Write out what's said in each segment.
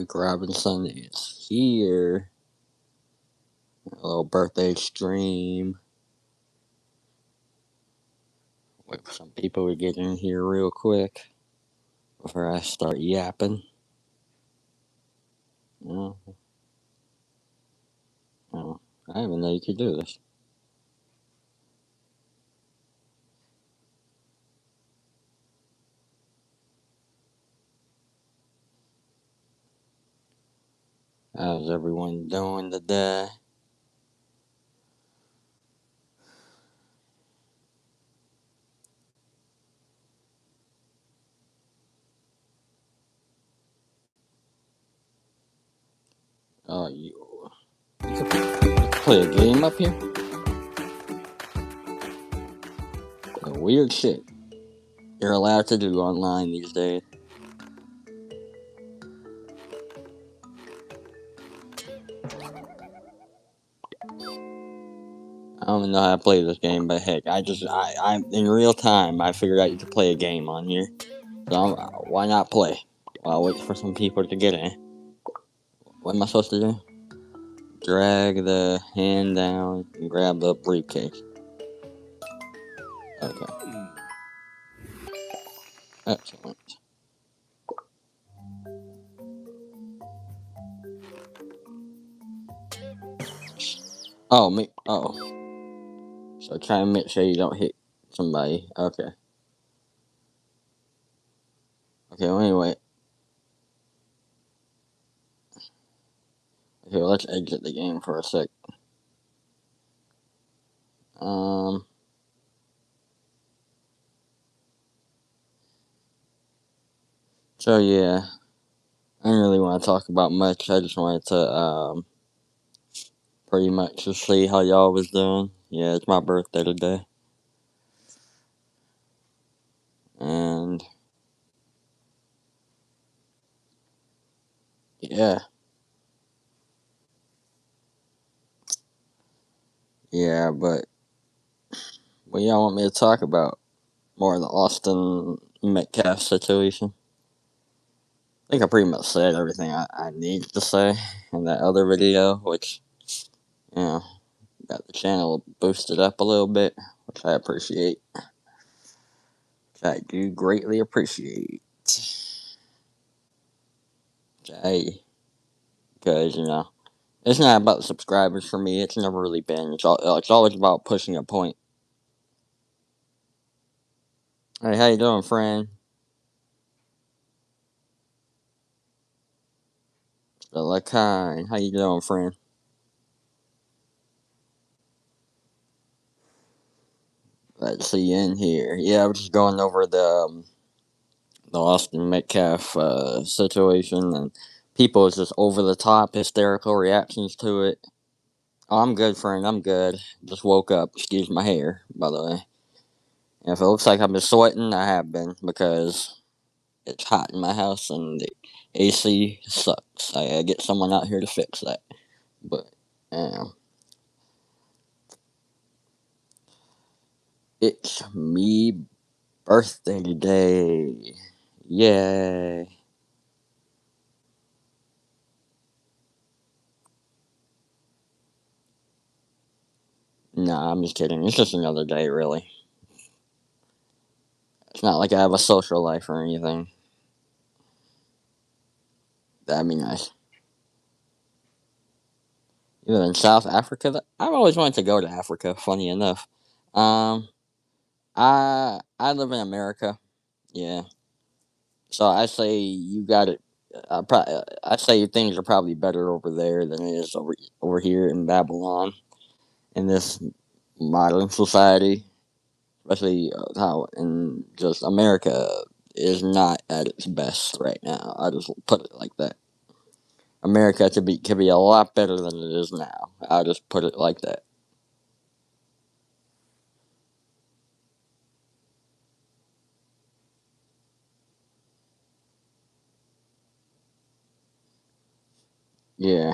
Drake Robinson is here. A little birthday stream. Wait for some people to get in here real quick before I start yapping. Oh, oh, I didn't even know you could do this. How's everyone doing today? Oh, you can play a game up here? Weird shit you're allowed to do online these days. I don't even know how to play this game, but heck, I in real time, I figured out you could play a game on here. So why not play? I'll wait for some people to get in. What am I supposed to do? Drag the hand down and grab the briefcase. Okay. Excellent. Oh, me. Oh. So try and make sure you don't hit somebody. Okay. Okay, well, anyway. Okay, well, let's exit the game for a sec. So yeah. I didn't really want to talk about much. I just wanted to, pretty much just see how y'all was doing. Yeah, it's my birthday today. And yeah. Yeah, but what y'all want me to talk about? More of the Austin Metcalf situation. I think I pretty much said everything I need to say in that other video, which, you know, got the channel boosted up a little bit, which I appreciate. Which I do greatly appreciate. Because, you know, it's not about the subscribers for me. It's never really been. It's always about pushing a point. Hey, how you doing, friend? Lakai, how you doing, friend? Let's see you in here. Yeah, I was just going over the Austin Metcalf situation, and people's just over the top hysterical reactions to it. Oh, I'm good, friend. I'm good. Just woke up. Excuse my hair, by the way. And if it looks like I've been sweating, I have been because it's hot in my house and the AC sucks. I get someone out here to fix that. But it's me birthday today. Yay. Nah, I'm just kidding. It's just another day, really. It's not like I have a social life or anything. That'd be nice. You live in South Africa? I've always wanted to go to Africa, funny enough. Um, I live in America. Yeah. So I say you got it. I say things are probably better over there than it is over here in Babylon in this modern society, especially how in just America is not at its best right now. I just put it like that. America could be a lot better than it is now. I'll just put it like that. Yeah,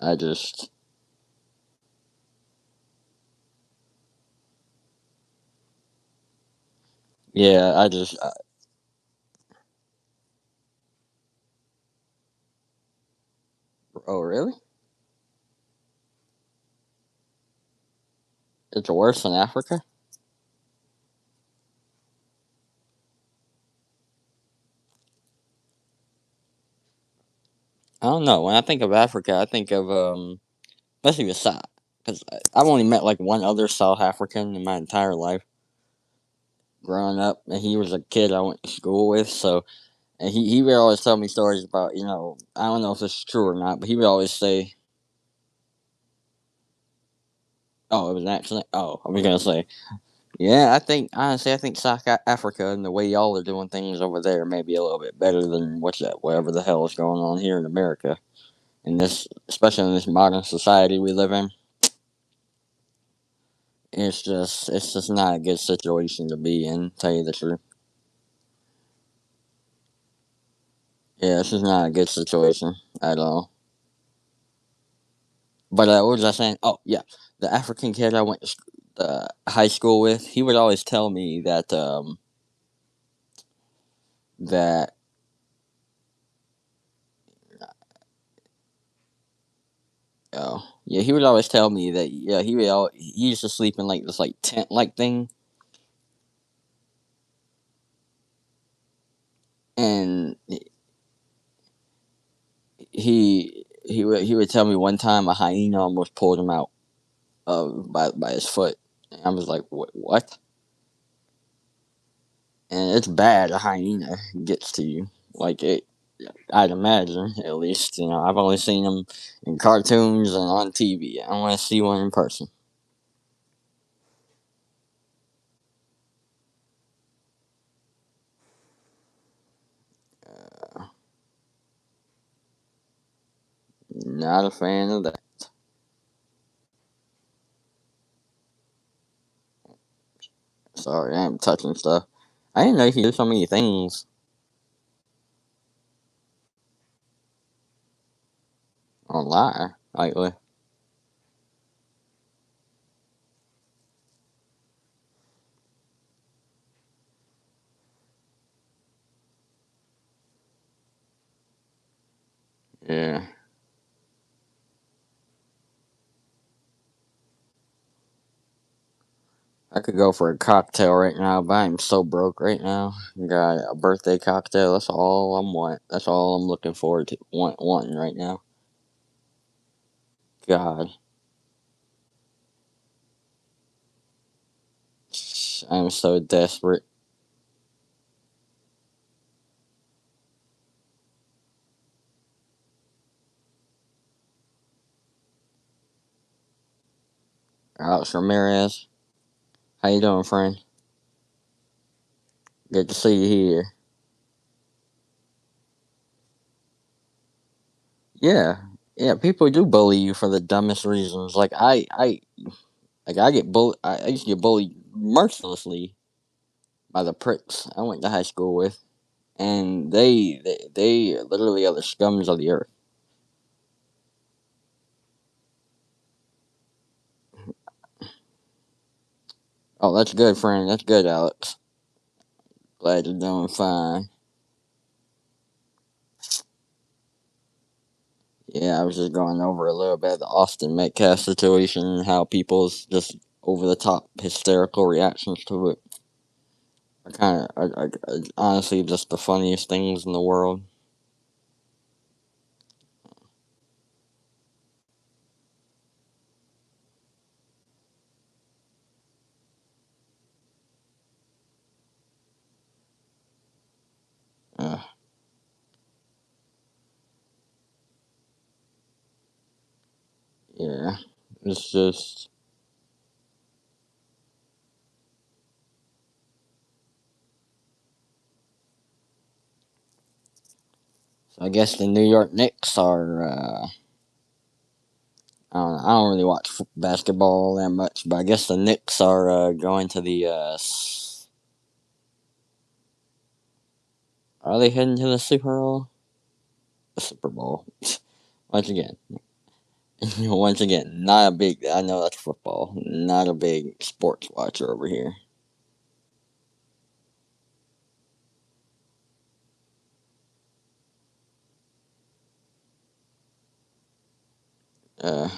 I just yeah, Oh, really? It's worse in Africa? I don't know. When I think of Africa, I think of especially the South, because I've only met like one other South African in my entire life growing up, and he was a kid I went to school with. So, and he would always tell me stories about, I don't know if this is true or not, but he would always say, "Oh, it was an accident." Oh, I was gonna say, yeah, I think honestly, I think South Africa and the way y'all are doing things over there may be a little bit better than whatever the hell is going on here in America. In this, especially in this modern society we live in, it's just not a good situation to be in. Tell you the truth, yeah, this is not a good situation at all. But what was I saying? Oh yeah, the African kid I went to high school with, he would always tell me that oh yeah, he would always tell me that yeah he used to sleep in like this like tent like thing, and he would tell me one time a hyena almost pulled him out by his foot. And I was like, what? And it's bad. A hyena gets to you like it. I'd imagine, at least. I've only seen them in cartoons and on TV. I want to see one in person. Not a fan of that. Sorry, I'm touching stuff. I didn't know you could do so many things online. Like, yeah. I could go for a cocktail right now, but I'm so broke right now. Got a birthday cocktail. That's all I'm want. That's all I'm looking forward to wanting right now. God, I'm so desperate. Alex Ramirez, how you doing, friend? Good to see you here. Yeah, yeah. People do bully you for the dumbest reasons. Like I get bullied. I used to get bullied mercilessly by the pricks I went to high school with, and they literally are the scums of the earth. Oh, that's good, friend. That's good, Alex. Glad you're doing fine. Yeah, I was just going over a little bit of the Austin Metcalf situation and how people's just over the top hysterical reactions to it are honestly just the funniest things in the world. Uh, yeah, it's just. I guess the New York Knicks are. I don't really watch basketball that much, but I guess the Knicks are going to the. Are they heading to the Super Bowl? The Super Bowl. Once again, once again, not a big. I know that's football. Not a big sports watcher over here. Uh,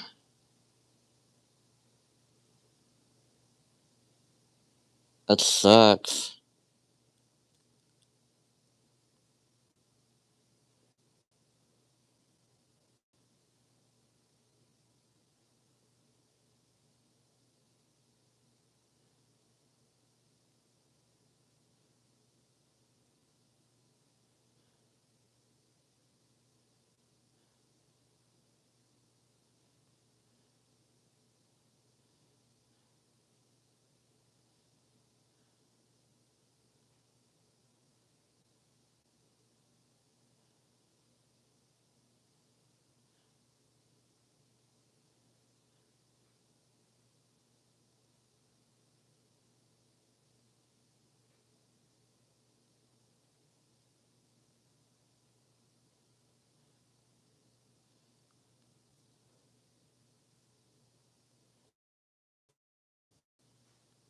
that sucks.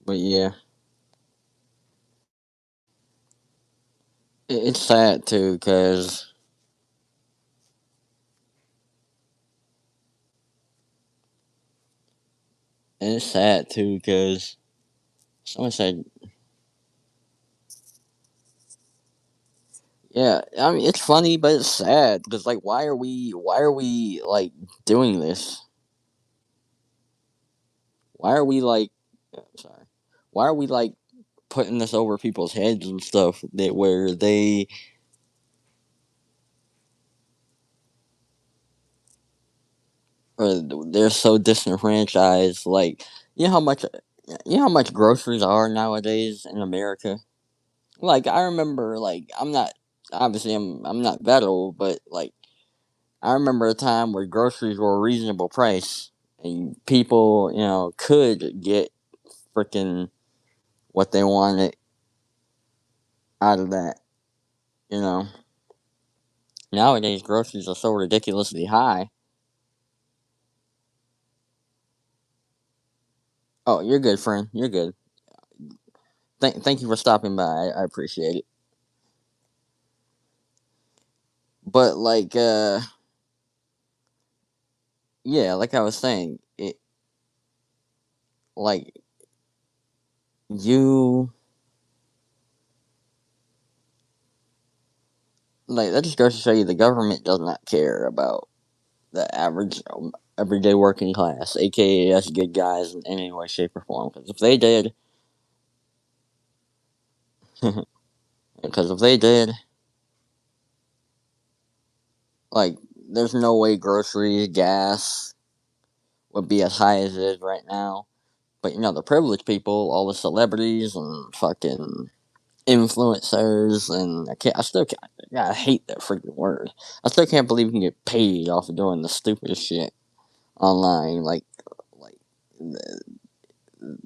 But yeah, it's sad too, cause it's sad too, cause someone said, yeah. I mean, it's funny, but it's sad, cause like, why are we like doing this? Why are we like, sorry, why are we like putting this over people's heads and stuff that where or they're so disenfranchised? Like, you know how much, you know how much groceries are nowadays in America. Like, I remember, like, I'm not obviously I'm not that old, but like, I remember a time where groceries were a reasonable price, and people, could get freaking what they wanted out of that. You know, nowadays groceries are so ridiculously high. Oh, you're good, friend. You're good. Thank you for stopping by. I appreciate it. But like, yeah, like I was saying, it like you like that just goes to show you the government does not care about the average everyday working class, aka us good guys, in any way, shape, or form. Because if they did, because if they did, like, there's no way groceries, gas would be as high as it is right now. But the privileged people, all the celebrities and fucking influencers, and I still can't, yeah, I hate that freaking word. I still can't believe you can get paid off of doing the stupidest shit online. Like,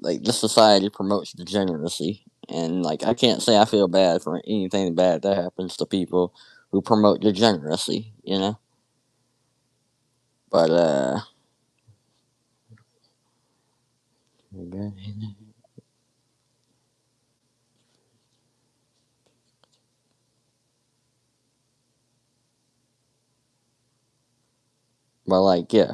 like this society promotes degeneracy, and like I can't say I feel bad for anything bad that happens to people who promote degeneracy, But but like yeah,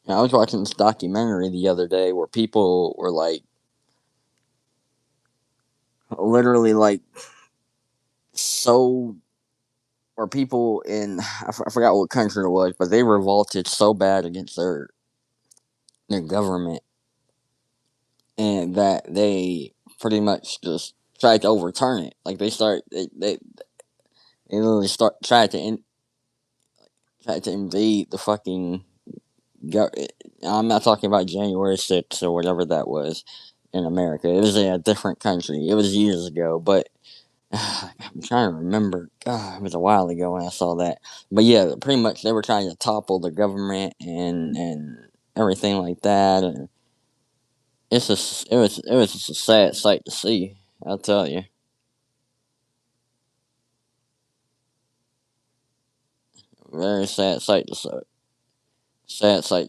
I was watching this documentary the other day where people were like literally like so or people in I forgot what country it was, but they revolted so bad against their government, and that they pretty much just tried to overturn it. Like they literally tried to invade the fucking. I'm not talking about January 6th or whatever that was in America. It was in a different country. It was years ago, but I'm trying to remember. God, it was a while ago when I saw that. But yeah, pretty much they were trying to topple the government and everything like that. And it was just a sad sight to see. I'll tell you, very sad sight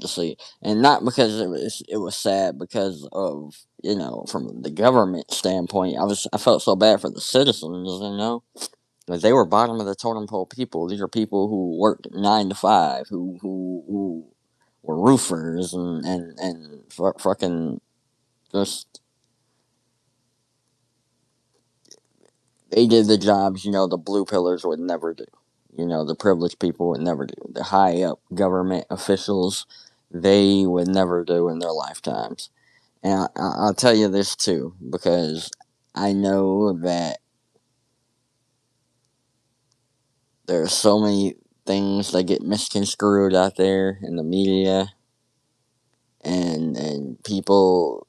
to see, and not because it was sad because of from the government standpoint, I felt so bad for the citizens, like they were bottom of the totem pole people. These are people who worked 9 to 5, who were roofers and fucking just they did the jobs the blue pillars would never do. The privileged people would never do. The high up government officials, they would never do in their lifetimes. And I'll tell you this too, because I know that there's so many things that get misconstrued out there in the media, and people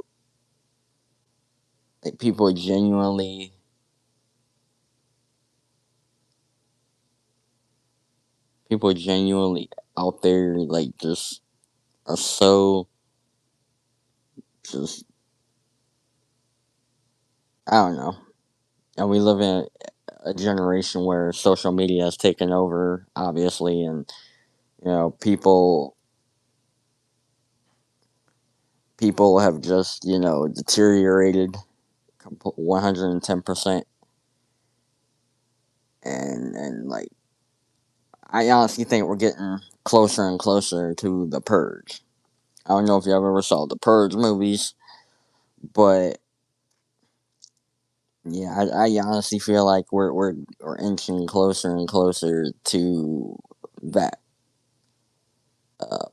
genuinely out there like just are so just I don't know. And we live in a generation where social media has taken over, obviously, and people have just deteriorated 110%, and like I honestly think we're getting closer and closer to the Purge. I don't know if you ever saw the Purge movies, but yeah, I honestly feel like we're inching closer and closer to that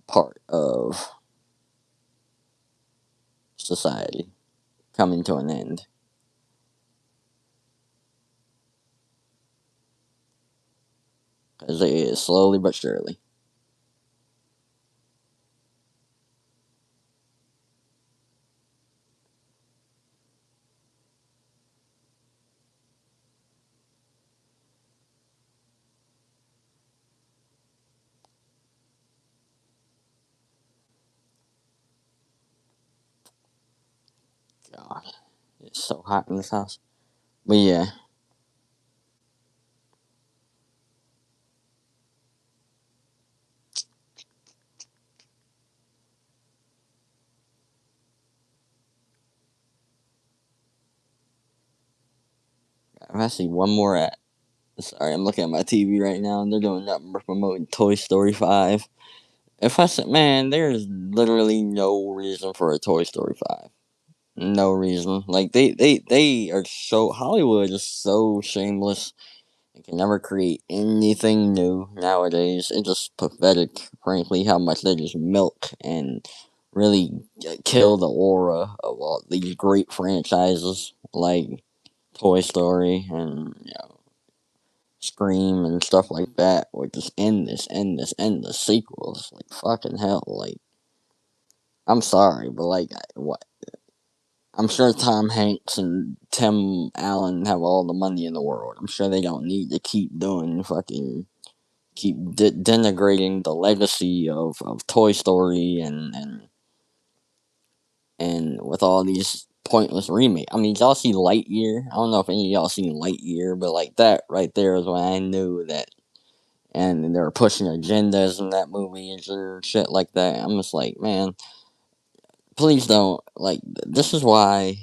part of society coming to an end. Because it is slowly but surely. God, it's so hot in this house. But yeah, I'm actually one more at. Sorry, I'm looking at my TV right now, and they're doing nothing but promoting Toy Story 5. If I said, man, there's literally no reason for a Toy Story 5. No reason. Like they are so Hollywood is so shameless. They can never create anything new nowadays. It's just pathetic, frankly, how much they just milk and really kill the aura of all these great franchises like Toy Story and Scream and stuff like that. Or just endless sequels. Like fucking hell. Like I'm sorry, but like what? I'm sure Tom Hanks and Tim Allen have all the money in the world. I'm sure they don't need to keep denigrating the legacy of Toy Story and with all these pointless remakes. I mean, y'all see Lightyear? I don't know if any of y'all seen Lightyear, but like that right there is when I knew that. And they were pushing agendas in that movie and shit like that. I'm just like, man, please don't. Like, this is why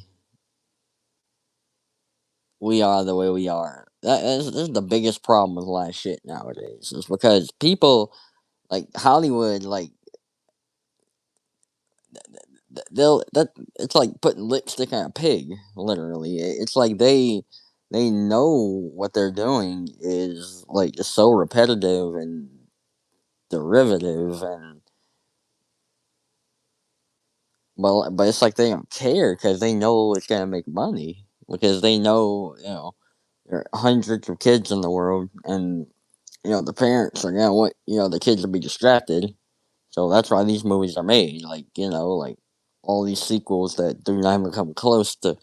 we are the way we are. This is the biggest problem with a lot of shit nowadays. Is because people like Hollywood, like they'll that it's like putting lipstick on a pig. Literally, it's like they know what they're doing is like just so repetitive and derivative, and but it's like they don't care because they know it's gonna make money because they know there are hundreds of kids in the world, and the parents are gonna want the kids to be distracted. So that's why these movies are made. Like like all these sequels that do not even come close to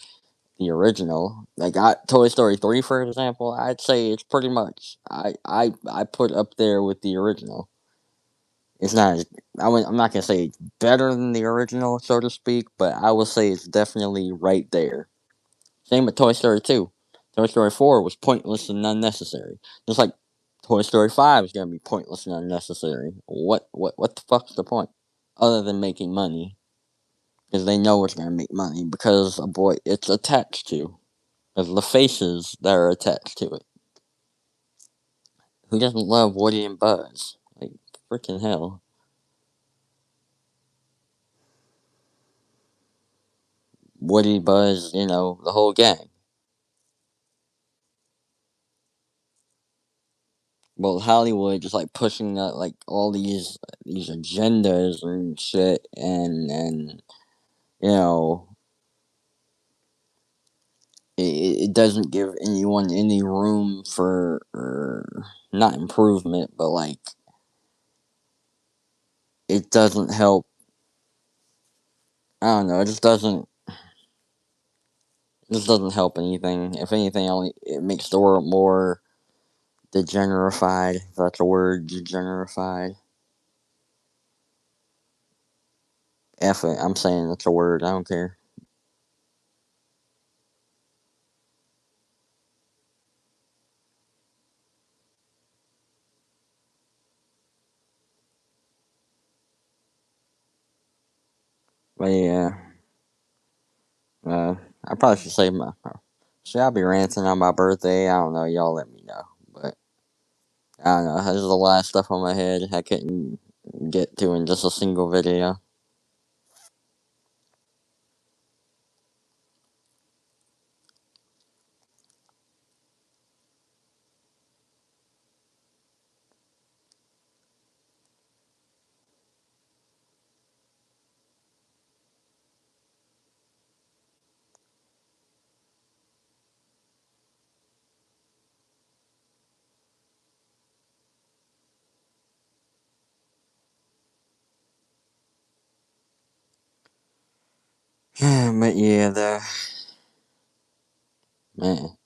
the original. Like Toy Story 3, for example, I'd say it's pretty much I put up there with the original. It's not. I'm not gonna say it's better than the original, so to speak, but I will say it's definitely right there. Same with Toy Story 2. Toy Story 4 was pointless and unnecessary. Just like Toy Story 5 is gonna be pointless and unnecessary. What the fuck's the point? Other than making money. because they know it's gonna make money because a boy it's attached to. Because the faces that are attached to it. Who doesn't love Woody and Buzz? Like freaking hell. Woody, Buzz, the whole gang. Well, Hollywood just like pushing like all these agendas and shit, and you know it doesn't give anyone any room for not improvement, but like it doesn't help. I don't know. It just doesn't help anything. If anything, only it makes the world more degenerified. If that's a word, degenerified. F it. I'm saying that's a word. I don't care. But yeah, I probably should say my. Should I be ranting on my birthday? I don't know. Y'all let me know. But I don't know. This is a lot of stuff on my head I couldn't get to in just a single video. But yeah, man,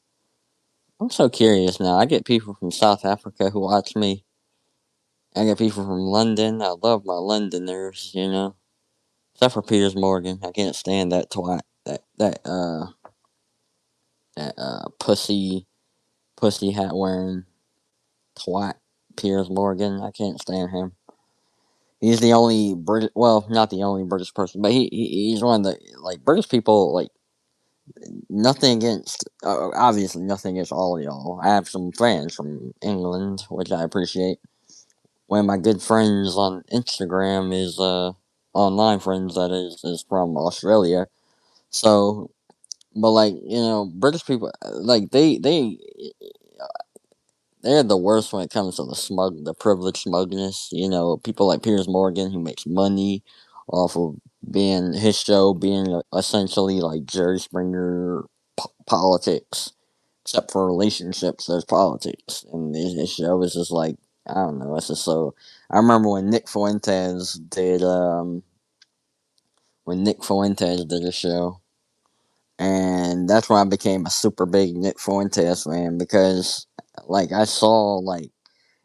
I'm so curious now. I get people from South Africa who watch me. I get people from London. I love my Londoners. Except for Piers Morgan. I can't stand that twat. That pussy hat wearing twat. Piers Morgan. I can't stand him. He's the only British, well, not the only British person, but he's one of the like British people. Like nothing against, obviously nothing against all of y'all. I have some friends from England, which I appreciate. One of my good friends on Instagram is online friends that is from Australia. So, but like British people, like they're the worst when it comes to the privileged smugness. People like Piers Morgan who makes money off of being his show being essentially like Jerry Springer politics, except for relationships. There's politics, and his show is just like I don't know. It's just so. I remember when Nick Fuentes did a show, and that's when I became a super big Nick Fuentes fan because like I saw like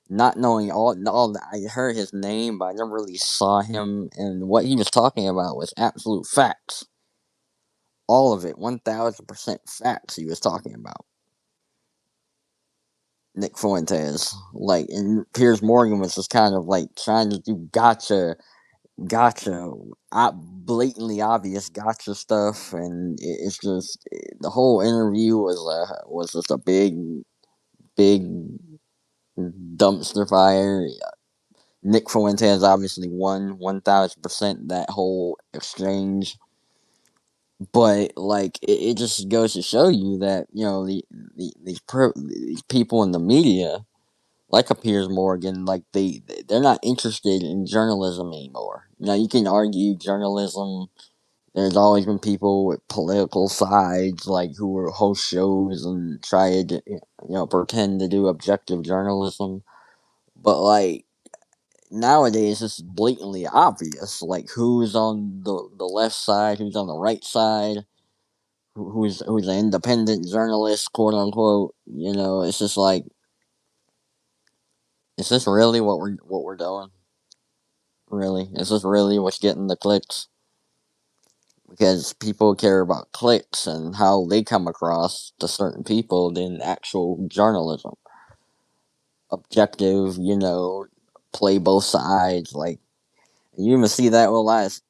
not knowing all I heard his name, but I never really saw him, and what he was talking about was absolute facts. All of it, 1,000% facts. He was talking about Nick Fuentes, like, and Piers Morgan was just kind of like trying to do gotcha, blatantly obvious gotcha stuff, and it's just the whole interview was just a big dumpster fire. Nick Fuentes obviously won 1,000% that whole exchange, but like it just goes to show you that these people in the media, like a Piers Morgan, like they're not interested in journalism anymore. You can argue journalism. There's always been people with political sides, like who will host shows and try to pretend to do objective journalism, but like nowadays it's blatantly obvious like who's on the left side, who's on the right side, who's an independent journalist, quote unquote. It's just like, is this really what we're doing? Really, is this really what's getting the clicks? Because people care about clicks and how they come across to certain people than actual journalism, objective. Play both sides. Like you even see that with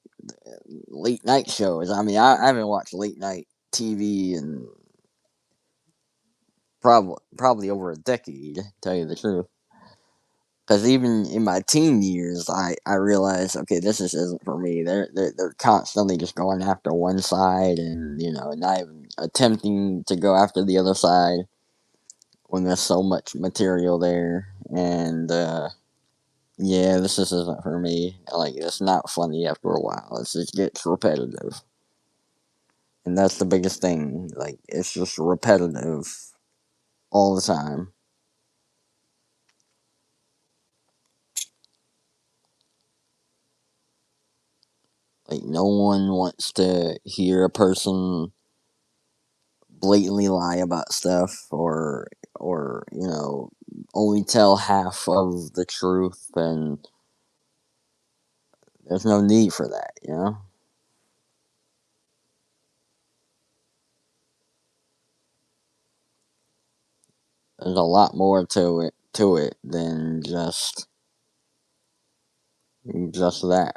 late night shows. I mean, I haven't watched late night TV in probably over a decade, to tell you the truth. Because even in my teen years, I realized, okay, this just isn't for me. They're constantly just going after one side, and not even attempting to go after the other side when there's so much material there. And yeah, this just isn't for me. Like, it's not funny after a while. It just gets repetitive, and that's the biggest thing. Like, it's just repetitive all the time. Like, no one wants to hear a person blatantly lie about stuff, or only tell half of the truth, and there's no need for that. There's a lot more to it than just that.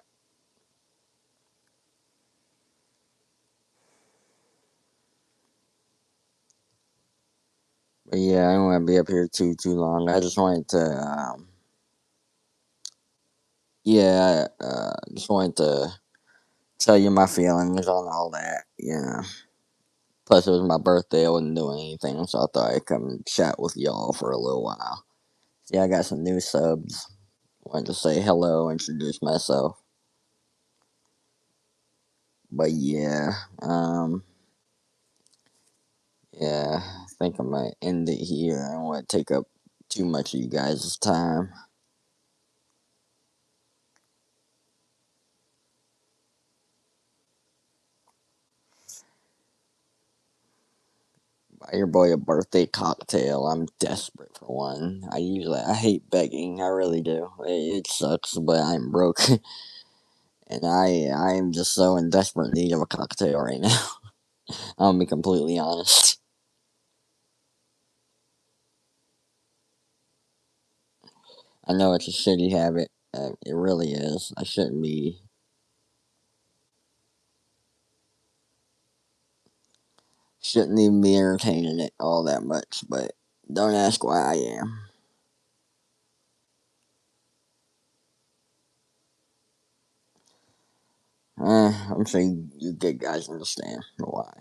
But yeah, I don't want to be up here too long. I just wanted to yeah, just wanted to tell you my feelings on all that. Plus, it was my birthday. I wasn't doing anything, so I thought I'd come and chat with y'all for a little while. Yeah, I got some new subs. Wanted to say hello, introduce myself. But yeah, yeah, I think I might end it here. I don't want to take up too much of you guys' time. Buy your boy a birthday cocktail. I'm desperate for one. I hate begging. I really do. It sucks, but I'm broke, and I am just so in desperate need of a cocktail right now. I'll be completely honest. I know it's a shitty habit. It really is. I shouldn't even be entertaining it all that much, but don't ask why I am. I'm sure you good guys understand why.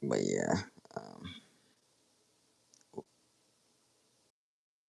But yeah.